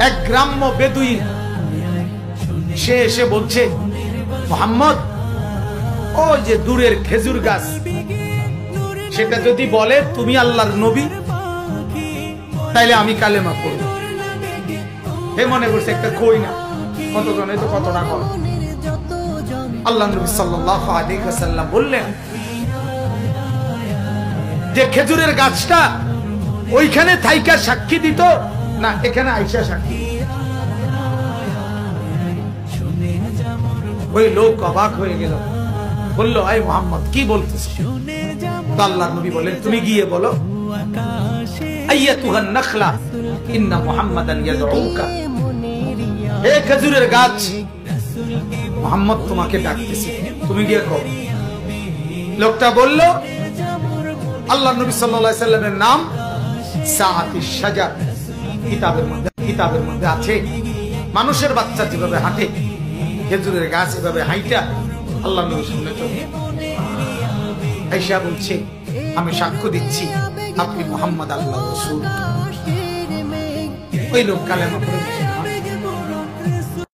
এক গ্রাম্য বেদুইন সে এসে বলছে, মুহাম্মদ, ও যে দূরের খেজুর গাছ, সেটা যদি বলে তুমি আল্লাহর নবী, তাইলে আমি কালেমা পড়ব। হে মনে করছে একটা কই না, কতজনে তো কতটা কর। আল্লাহ নবী সাল্লাল্লাহু আলাইহি ওয়াসাল্লাম বললেন যে খেজুরের গাছটা ওইখানে থাইকা সাক্ষী দিত না এখানে আইসা সাক্ষী? ওই লোক অবাক হয়ে গেল, বলল, আই মুহাম্মদ কি বলতেছ? আল্লাহ নবী বলেন, তুমি গিয়ে বলো, আইয়াতুহান নাখলা ইন্না মুহাম্মাদান ইয়াদউকা, হে খেজুরের গাছ, মুহাম্মদ তোমাকে ডাকতেছে, তুমি গিয়ে কও। লোকটা বলল, আল্লাহ নবী সাল্লাল্লাহু আলাইহি সাল্লামের নাম সাআতিশ শাজার, কিতাবের মধ্যে আছে। মানুষের বাচ্চা যেভাবে হাঁটে, খেজুরের গাছ এভাবে হাইটা আল্লাহ নবী সামনে চলে আয়েশা বলছে, আমি সাক্ষ্য দিচ্ছি আপনি মুহাম্মদ আল্লাহর রাসূল। ওই লোক কালেমা পড়ে